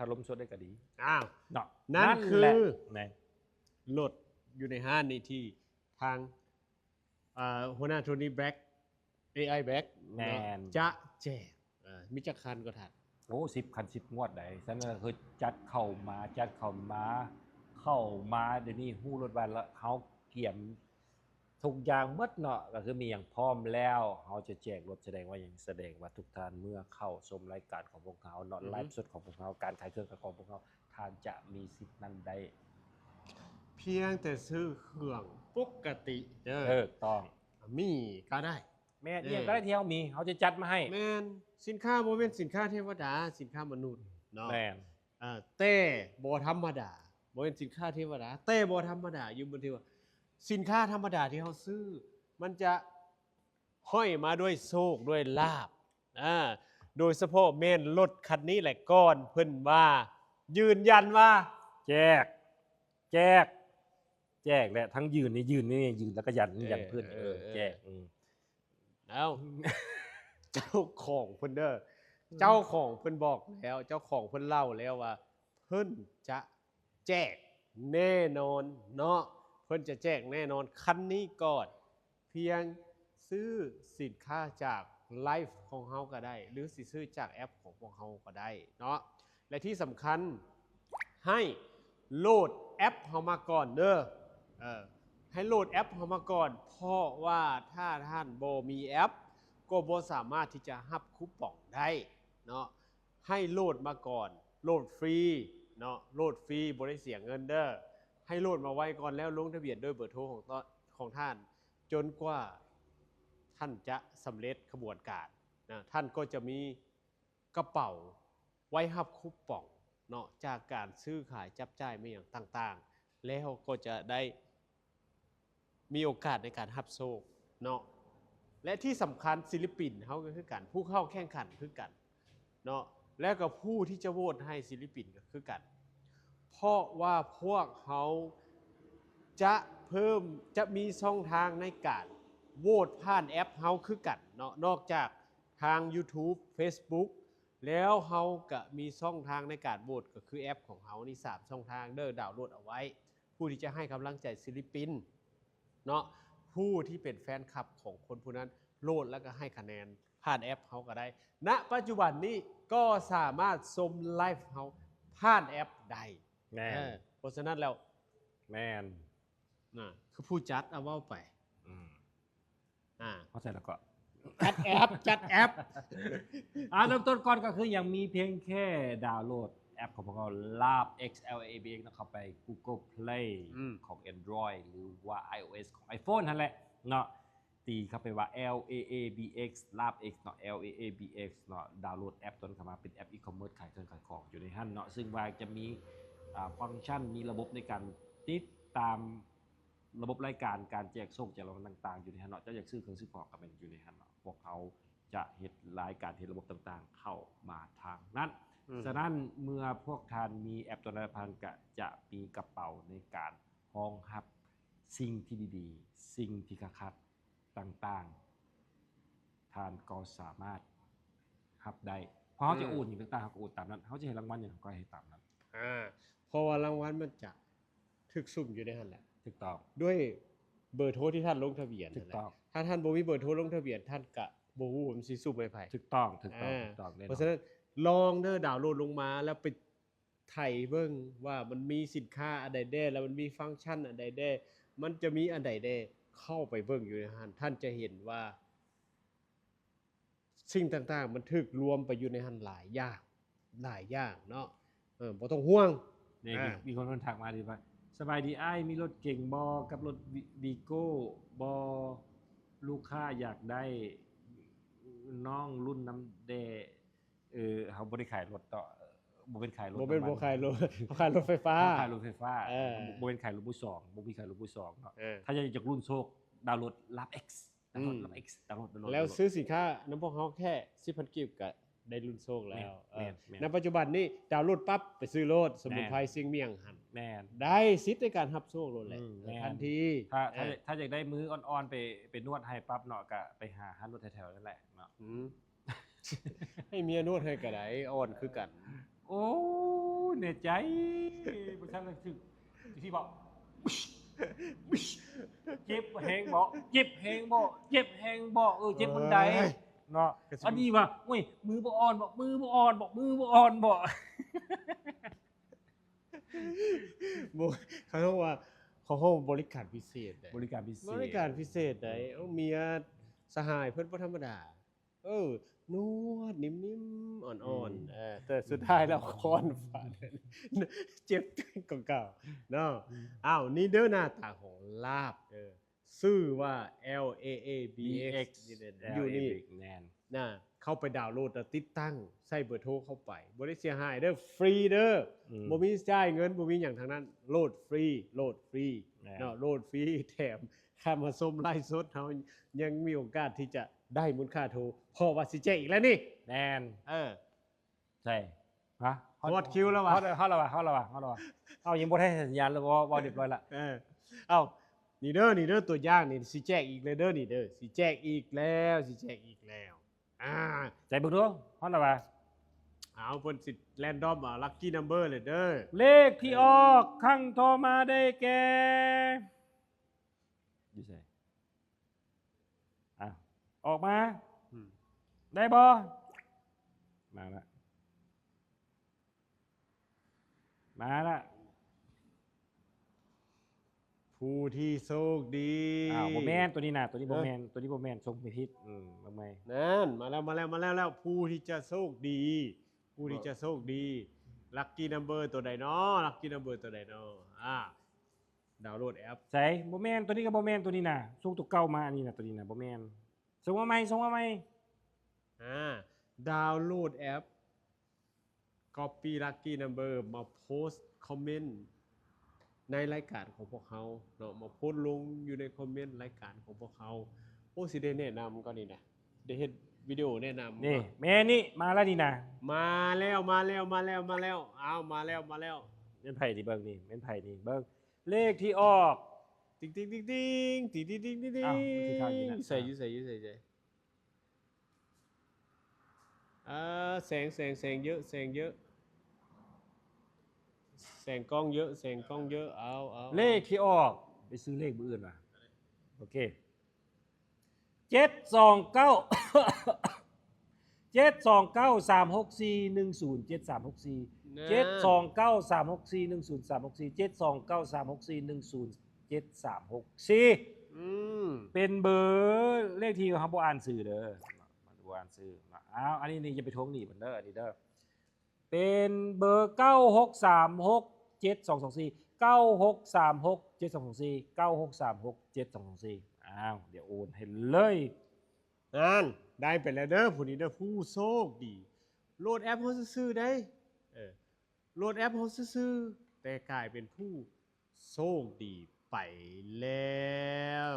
าล้มสดได้ก็ดีอ้าวเนาะนั่นคือ แม่น รถอยู่ในห้างนี่ที่ทางหัวหน้าโทนี่แบล็ก AI แบล็ก แม่น จะแจกมิจักคันก็ถัดโอ้10 คัน 10 งวดได้ฉะนั้นก็คือจัดเข้ามาเดี๋ยวนี้ฮู้รถบัสแล้วเฮาเกี่ยมทุกอย่างหมดเนาะก็คือมีอย่างพร้อมแล้วเฮาจะแจกรถแสดงว่าทุกท่านเมื่อเข้าชมรายการของพวกเราเนาะไลฟ์สดของพวกเราการขายเครื่องของพวกเราท่านจะมีสิทธิ์นั้นได้ เพียงแต่ซื้อเครื่องปกติเด้อ ต้อง มีก็ได้ แม่เนี่ยก็ได้เที่ยวมีเขาจะจัดมาให้ แมนสินค้าโมเป็นสินค้าเทวดาสินค้ามนุษย์เนาะ แม่น เต้บ่ธรรมดาบ่เป็นสินค้าเทวดาเต้บ่ธรรมดาอยู่บนที่ว่าสินค้าธรรมดาที่เขาซื้อมันจะห้อยมาด้วยโชคด้วยลาภโดยเฉพาะแม่นรถคันนี้แหละก่อนเพิ่นว่ายืนยันว่าแจกแหละทั้งยืนนี่ยืนแล้วก็ยันเพื่อนแจกแล้วเจ้าของเพิ่นเด้อเจ้าของเพิ่นบอกแล้วเจ้าของเพิ่นเล่าแล้วว่าเพิ่นจะแจกแน่นอนเนาะเพิ่นจะแจกแน่นอนคันนี้ก่อนเพียงซื้อสินค้าจากไลฟ์ของเฮาก็ได้หรือสิซื้อจากแอปของพวกเฮาก็ได้เนาะและที่สำคัญให้โหลดแอปเฮามาก่อนเด้อให้โหลดแอปเฮามาก่อนเพราะว่าถ้าท่านบ่มีแอปก็บ่สามารถที่จะรับคูปองได้เนาะให้โหลดมาก่อนโหลดฟรีเนาะโหลดฟรีบ่ได้เสียเงินเด้อให้โหลดมาไว้ก่อนแล้วลงทะเบียนด้วยเบอร์โทรของท่านจนกว่าท่านจะสำเร็จขบวนการนะท่านก็จะมีกระเป๋าไว้รับคูปองเนาะจากการซื้อขายจับจ่ายไม่อย่างต่างๆแล้วก็จะได้มีโอกาสในการรับโชคเนาะและที่สำคัญศิลปินเขาก็คือกันผู้เข้าแข่งขันคือกันเนาะแล้วก็ผู้ที่จะโหวตให้ศิลปินก็คือกันเพราะว่าพวกเขาจะมีช่องทางในการโหวตผ่านแอปเฮาคือกันเนาะนอกจากทาง YouTube Facebook แล้วเฮาก็มีช่องทางในการโหวตก็คือแอปของเฮานี่3ช่องทางเด้อดาวน์โหลดเอาไว้ผู้ที่จะให้กำลังใจศิลปินเนาะผู้ที่เป็นแฟนคลับของคนผู้นั้นโหลดแล้วก็ให้คะแนนผ่านแอปเฮาก็ได้ณปัจจุบันนี้ก็สามารถชมไลฟ์เฮาผ่านแอปได้แม่นเพราะฉะนั้นแล้วแม่นคือผู้จัดเอาเว้าไปเข้าใจแล้วก็จัดแอปเริ่มต้นก่อนก็คือยังมีเพียงแค่ดาวน์โหลดแอปของพวกเรา Lab X LABX นะครับไป Google Play ของ Android หรือว่า iOS ของ iPhone นั่นแหละเนาะตีเข้าไปว่า LAABX Lab X เนาะ LAABX เนาะดาวน์โหลดแอปตัวนั้นเข้ามาเป็นแอป e-commerce ขายเครื่องขายของอยู่ในหั่นเนาะซึ่งว่าจะมีฟังก์ชันมีระบบในการติดตามระบบรายการการแจกส่งแจกรางวัลต่างๆอยู่ในหั่นเนาะจะอยากซื้อเครื่องซื้อของก็เป็นอยู่ในหั่นเนาะพวกเขาจะเฮ็ดรายการเฮ็ดระบบต่างๆเข้ามาทางนั้นฉะนั้นเมื่อพวกท่านมีแอปตัวนั้นพันก็จะมีกระเป๋าในการรองรับสิ่งที่ดีๆสิ่งที่คักๆต่างๆท่านก็สามารถรับได้เพราะเขาจะโอนอย่างต่างๆเขาโอนตามนั้นเขาจะให้รางวัลอย่างก็ให้ตามนั้นเพราะว่ารางวัลมันจะถึกสุ่มอยู่ในหั่นแหละถูกต้องด้วยเบอร์โทรที่ท่านลงทะเบียนถูกต้องถ้าท่านบ่มีเบอร์โทรลงทะเบียนท่านก็บ่ฮู้ว่ามันสิสุ่มให้ไผถูกต้องเพราะฉะนั้นลองเด้อดาวน์โหลดลงมาแล้วไปไถเบิ่งว่ามันมีสินค้าอันใดแด่แล้วมันมีฟังก์ชันอันใดแด่มันจะมีอันใดแด่เข้าไปเบิ่งอยู่ในหั่นท่านจะเห็นว่าสิ่งต่างๆมันถูกรวมไปอยู่ในหั่นหลายอย่างเนาะบ่ต้องห่วงนี่มีคนทักมาดีว่าสบายดีอ้ายมีรถเก่งบอกับรถวีโก้บอลูกค้าอยากได้น้องรุ่นน้ำแดเขาบริขายรถต่อบ่เป็นขายรถบ่เป็นบ่ขายรถเขาขายรถไฟฟ้าขายรถไฟฟ้าบ่เป็นขายรถมือ2บ่มีขายรถมือ2เนาะถ้าอยากจะรุ่นโชคดาวน์โหลด Lab X ดาวน์โหลด Lab X ดาวน์โหลดแล้วซื้อสินค้านำพวกเฮาแค่ 10,000 กิกก็ได้รุ่นโชคแล้วในปัจจุบันนี้ดาวน์โหลดปั๊บไปซื้อรถสมุนไพรเสียงเมียงหั่นแม่นได้สิทธิ์ในการรับโชครถแหละทันทีถ้าอยากได้มืออ่อนๆไปนวดให้ปั๊บเนาะก็ไปหารถแถวๆนั่นแหละเนาะให้เมียนวดให้ก็ได้อ่อนคือกันโอ้ แน่ใจบ่ทันได้ถึกที่บอกเจ็บแฮงบ่เจ็บแฮงบ่เจ็บแฮงบ่เจ็บมันใดเนาะอันนี้ว่าโอ้ยมือบ่อ่อนบ่มือบ่อ่อนบ่มือบ่อ่อนบ่ บ่เขาเรียกว่าเขาห้องบริการพิเศษได้ บริการพิเศษ บริการพิเศษได้เอาเมียสหายเพิ่นบ่ธรรมดา นวดนิ่มๆอ่อนๆแต่สุดท้ายแล้วคอนฟาดเจ็บเก่าๆเนาะอ้าวนี่เด้อหน้าตาของลาบเด้อชื่อว่า LAABX อยู่นี่ แน่น นะเข้าไปดาวน์โหลดแล้วติดตั้งใส่เบอร์โทรเข้าไปบ่ได้เสียหายเด้อฟรีเด้อบ่มีจ่ายเงินบ่มีหยังทั้งนั้นโหลดฟรีเนาะโหลดฟรีแถมค่ามาชมไลฟ์สดเฮายังมีโอกาสที่จะได้มูลค่าโทรพอว่าสิแจ้งอีกแล้วนี่ แน่น ใช่ ฮะ ฮอตคิวแล้ววะ ฮอตแล้ววะเอายังบ่ได้สัญญาณเลยบ่เรียบร้อยละ เอ้านี่เด้อตัวอย่างนี่สิแจ้งอีกเลยเด้อนี่เด้อสิแจ้งอีกแล้วใจเบิ่งดูฮอตแล้ววะ เอาเพิ่นสิแรนดอมลัคกี้นัมเบอร์เลยเด้อ เลขที่ออกข้างโทรมาได้แก่อยู่ไสออกมา ได้บ่มาละ ผู้ที่โชคดี บ่แม่นตัวนี้น่ะตัวนี้บ่แม่นส่งไปผิดบ่แม่น นั่นมาแล้วผู้ที่จะโชคดีลัคกี้นัมเบอร์ตัวใดเนาะดาวน์โหลดแอป ใส่บ่แม่นตัวนี้ก็บ่แม่นตัวนี้น่ะส่งตัวเก่ามาอันนี้น่ะตัวนี้น่ะบ่แม่นส่งมาใหม่ดาวน์โหลดแอป Copy Lucky Number มาโพสต์คอมเมนต์ในรายการของพวกเขาเนาะมาโพสต์ลงอยู่ในคอมเมนต์รายการของพวกเขาโอ้สิได้แนะนำก็นี่นะได้เฮ็ดวิดีโอแนะนำ นี่แม่นี่มาแล้วนี่น่ะ มาแล้วเอามาแล้วเม่นไผที่เบิ่งนี่แม่นไผนี่เบิ่งเลขที่ออก ติ๊งๆๆๆติ๊ง อ้าวมันคือข้างนี้นะ ใส่แสงเยอะแสงกล้องเยอะเอา เลขที่ออกไปซื้อเลขมื้ออื่นว่ะโอเค729 เป็นเบอร์เลขที่เขาบ่อ่านสื่อเด้อบ่อ่านสื่ออ้าวอันนี้นี่อย่าไปทวงหนี้มันเด้ออันนี้เด้อเป็นเบอร์96367224 อ้าวเดี๋ยวโอนให้เลย นั่นได้ไปแล้วเด้อผู้นี้เด้อผู้โชคดีโหลดแอปเฮาซื่อๆได้โหลดแอปเฮาซื่อๆแต่กลายเป็นผู้โชคดีไปแล้ว